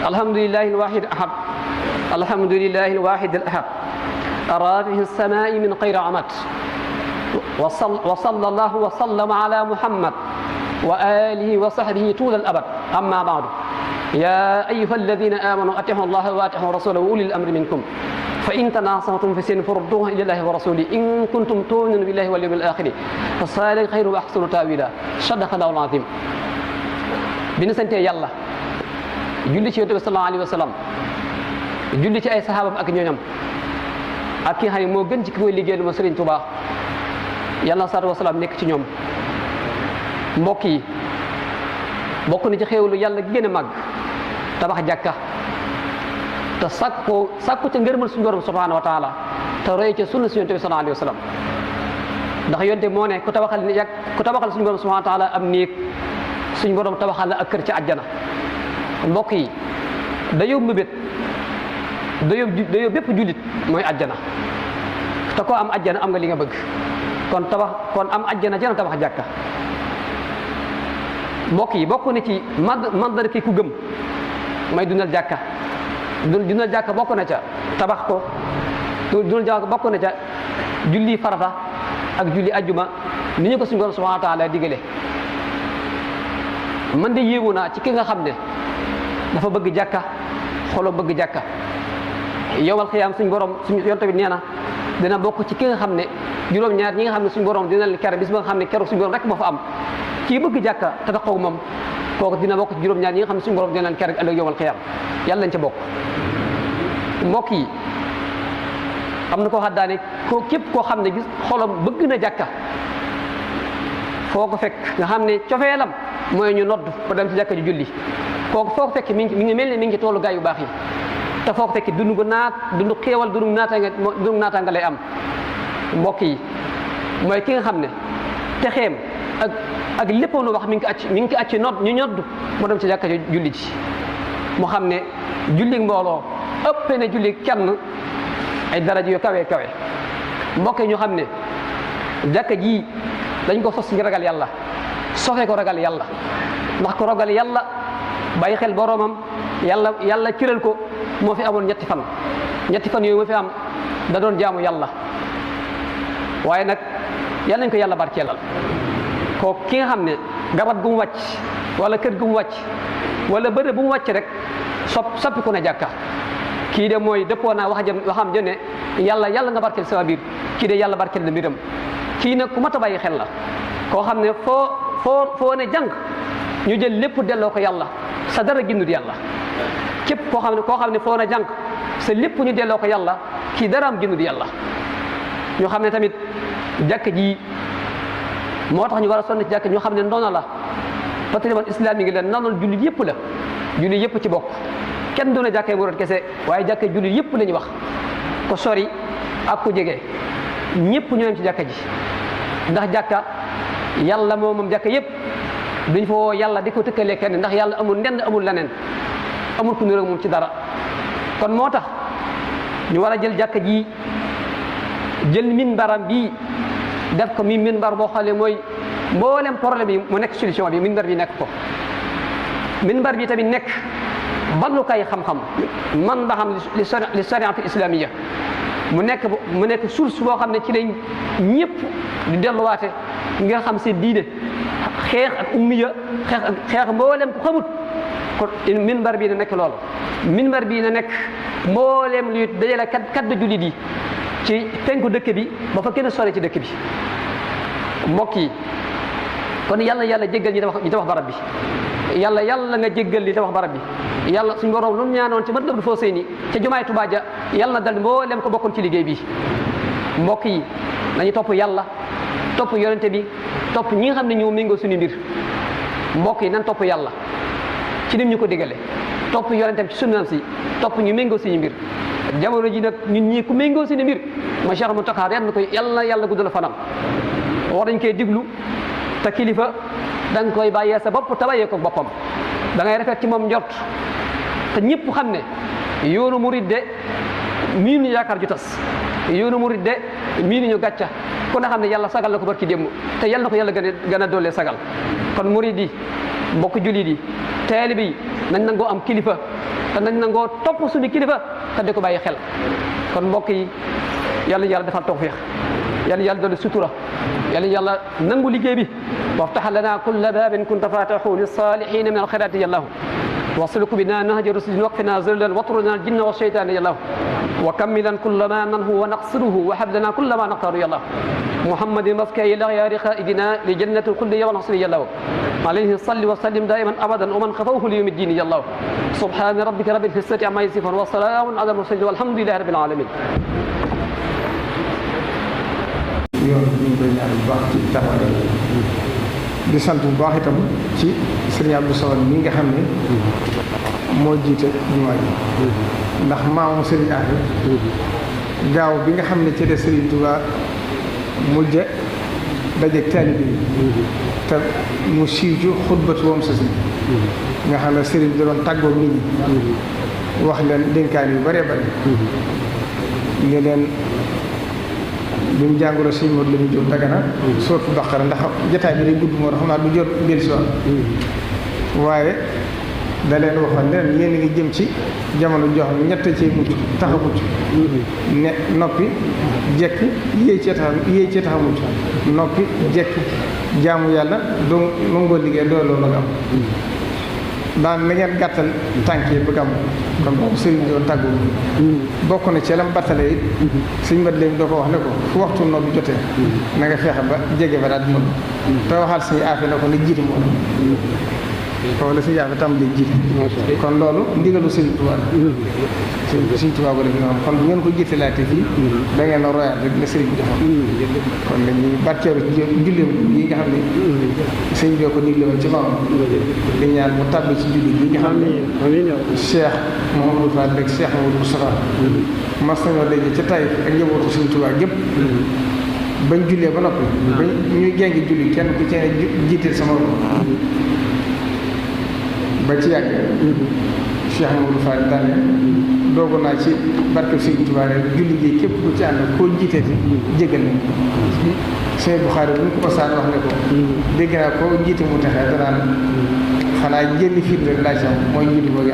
alhamdulillahi alwahid ahad alhamdulillahi alwahid alahad rafihi alsamai min xayri amad wa sallallahu wa sallama ala muhammad wa alihi wa sahbihi tuula al abad amma baadu ya ayuha alladina amanu atihu allaha wa atihu rasulahu wa ulil amri minkum fa in tanasatum fi shay'in farudduhu ila allahi wa rasulihi in kuntum tu'minuna billahi wal yawmil akhir fa zalika khayrun wa ahsanu ta'wila sadaqa Allahu al-azim. bi ñu santee yàlla julli ci yonent bi sallallahu alayhi wa sallam julli ci ay sahaabam ak ñooñam ak ki nga xam ne moo gën ci ki koy liggéeyal ma Sëriñ Tuubaa yàlla na salaatu wa salaam nekk ci ñoom. mbokk yi bokk na ci xéewlu yàlla gi gën a màgg tabax jàkka te sàkku ca ngërëmal suñu borom subhanahu wa taala te roy ca sunna si yonent bi sallallahu alayhi wa sallam ndax yonte moo ne ku tabaxal suñu borom subhanahu wa taala am néeg suñu borom tabaxal la ak kër ci àjjana. mbokk yi dayoo mbébét dayoo bépp jullit mooy àjjana te koo am àjjana am nga li nga bëgg kon am àjjana jana tabax jàkka. mbokk yi bokk na ci mandar ki ku gëm mooy dundal jàkka dundal jàkka bokk na ca tabax ko dundal jàkka bokk na ca julli farata ak julli ajjuma ni ñu ko suñu borom subhanahu wa taala digale. man de yéemu naa ci ki nga xam ne dafa bëgg jàkka xolo bëgg jàkka yowmal xiyaam suñu borom suñu yoon tamit nee na dina bokk ci ki nga xam ne juróom-ñaar ñi nga xam ne suñu borom dina leen kere bis ba nga xam ne keroog suñu borom rek moo fa am. kii bëgg jàkka te taxaw moom kooku dina bokk ci juróom-ñaar ñi nga xam ne suñu borom dina leen kere ëllëg yowmal xiyaam yàlla lañ ca bokk. mbokk yi am na koo xam daane ko képp koo xam ne gis xolam bëgg na jàkka foo ko fekk nga xam ne cofeelam mooy ñu nodd ba dem ci jàkka ji julli kooku foo ko fekk mi ngi mel ne mi ngi ci toolu gaa yu baax yi te foo ko fekk dund gu naat dund xéewal dund naataanga lay am. mbokk yi mooy ki nga xam ne texeem ak lépp lu wax mi ngi ko acc nodd ñu ñodd mu dem ci jàkka ji julli ji mu xam ne julli mbooloo ëpp na julli kenn ay daraja yu kawe kawe. mbokk yi ñu xam ne jàkka ji dañ ko sos ngir ragal yàlla sofee ko ragal yàlla ndax ko ragal yàlla bàyyi xel boroomam yàlla cëral ko moo fi amoon ñetti fan yooyu moo fi am da doon jaamu yàlla waaye nag yàlla nañ ko yàlla barkeelal ko ki nga xam ne garab gu mu wàcc wala kër gu mu wàcc wala bërëb bu mu wàcc rek soppi ko ne jàkka kii de mooy dëppoo naa waxam jëm ne yàlla nga barkeel sama biir kii de yàlla barkeel na mbiram. kii nag ku mat a bàyyi xel la koo xam ne foo ne jàng ñu jël lépp delloo ko yàlla sa dara ginnut yàlla képp koo xam ne foo ne jàng sa lépp ñu delloo ko yàlla kii daraam ginnut yàlla. ñu xam ne tamit jàkk ji moo tax ñu war a sonn ci jàkk ñu xam ne ndono la patrimoine islamique la nonol jullit yëpp la jullit yëpp ci bokk kenn doona jàkkee mu doon kese waaye jàkkee jullit yëpp la ñuy wax ko sori ak ku jege ñëpp ñoo yem ci jàkka ji ndax jàkka yàlla moom jàkka yëpp duñ fa woo yàlla di ko tëkkalee kenn ndax yàlla amul ndend amul leneen amul ku niroog moom ci dara. kon moo tax ñu war a jël jàkka ji jël minbaram bii def ko mi minbar boo xoolee mooy mboolem problème yi mu nekk solution bi minbar bi nekk ko. minbar bi tamit nekk ballukaay xam-xam man ba xam li shariati islamiya mu nekk source boo xam ne ci lañ ñëpp di delluwaate nga xam seen diine xeex ak ummiya xeex mboolem ku xamut kon minbar bi na nekk loolu. minbar bi na nekk mboolem luy dajale kaddu jullit yi ci penku dëkk bi ba fa kenn sore ci dëkk bi. mbokk yi kon yàlla jéggal ñi tabax barab bi yàlla nga jéggal li tabax barab bi yàlla suñu borom lu mu ñaanoon ci Matlabul Fawzayni ca jumaay Tuubaa ja yàlla na dal mboolem ko bokkoon ci liggéey bi. mbokk yi nañu topp yàlla topp yonente bi topp ñi nga xam ne ñoo méngoo suñu mbir. mbokk yi nan topp yàlla ci nim ñu ko digale topp yonente bi ci sunnam si topp ñu méngoo suñu mbir. jamono ji nag ñun ñii ku méngoo suñu mbir ma Cheikh Mountakha yàlla guddal fanam war dañ koy diglu te kilifa da nga koy bàyyee sa bopp te bàyyee ko boppam da ngay rafet ci moom njort te ñëpp xam ne yoonu murid de mii nu yaakaar ju tas yoonu murid de mii nu ñu gàcca ku ne xam ne yàlla sagal na ko barki démb te yàlla na ko yàlla gën a doolee sagal kon murid yi mbokk jullit yi taalibe yi nañ nangoo am kilifa te nañ nangoo topp suñu kilifa te di ko bàyyi xel kon mbokk yi yàlla yàlla defal tawfiix yàlla yàlla dolli sutura yàlla yàlla nangu liggéey bi waftax lana kulla baabin kunta faatahu lissaalihiina min alxayraati yàllahu wasluk bina nahja rusdin waqfina zullan watrudna aljinna walsheytaana yàllahu wa kammilan kulla ma nanhu wa naqsiruhu wa hablana kulla ma naqtaru yàllahu محمد مسكي الأغيار خائدنا لجنة الخلد والنصر يا الله عليه صل وسلم دائما أبدا ومن خفوه ليوم الدين يا الله سبحان ربك رب العزة عما يصفون وسلام على المرسلين والحمد لله رب العالمين yoon ñu koy ñaan bu baax ci taxawaay di sant bu baax itam ci sëriñ Abdou Samad mi nga xam ne moo jiite jumaa ji ndax maamu sëriñ Afe gaaw bi nga xam ne ci de sëriñ Touba mujj dajeeg taalibe yi te mu siiw ci xutbatu woom sa si nga xam ne sëriñ bi da doon tàggoog nit ñi wax leen dénkaan yu bëree bëri ne leen bi mu jàngoro sëñ Modou la ñu jóg Dagana sootu Baqara ndax jotaay bi day gudd moo tax xam naa du jot dellusi waaye da leen waxoon ne yéen a ngi jëm ci jamono joo xam ne ñett cee mucc tax a mucc ne noppi jekk yéey cee tax a mucc noppi jekk jaamu yàlla doo nangoo liggéey doo loolu nga am daan na ngeen gàttal tànk yi bëgg am kon boobu sëriñ bi doon tàggu bokk na ci lam battale it sëñ mat léegi doo ko wax ne ko fu waxtu noddu jotee na nga feexe ba jege ba daal di nodd te waxal suñu affaire ne ko ne jiite moo foofu la suñu affaire tam di jiite kon loolu ndigalu sëriñ Tuubaa sëriñ Tuubaa ko def noonu kon bu ngeen ko jiite laate fii da ngeen a royaat rek la sëriñ bi defoon kon nag ñu barkeeru ci julleem yi nga xam ne sëriñ bi ko digle woon ci noonu di ñaan mu tàbbi ci julli yi nga xam ne Cheikh Mouhamadou Fall rek Cheikh Mouhamadou Moustapha mas nañoo daje ca Taïf ak njabootu sëriñ Tuubaa gépp bañ jullee ba noppi bañ ñuy gengi julli kenn ku ci ne jiiteel sama ba ci yàgg Cheikh Mamadou Fall daane doogu naa ci barke Sëriñ Tuubaa rek julli gi képp ku ci ànd koo jiiteeti jégal nañ Sëriñ Buxaari bu ñu ko saan wax ne ko dégg naa koo jiite mu taxee danaan xanaa jëlli firnde laaj mooy julli boobu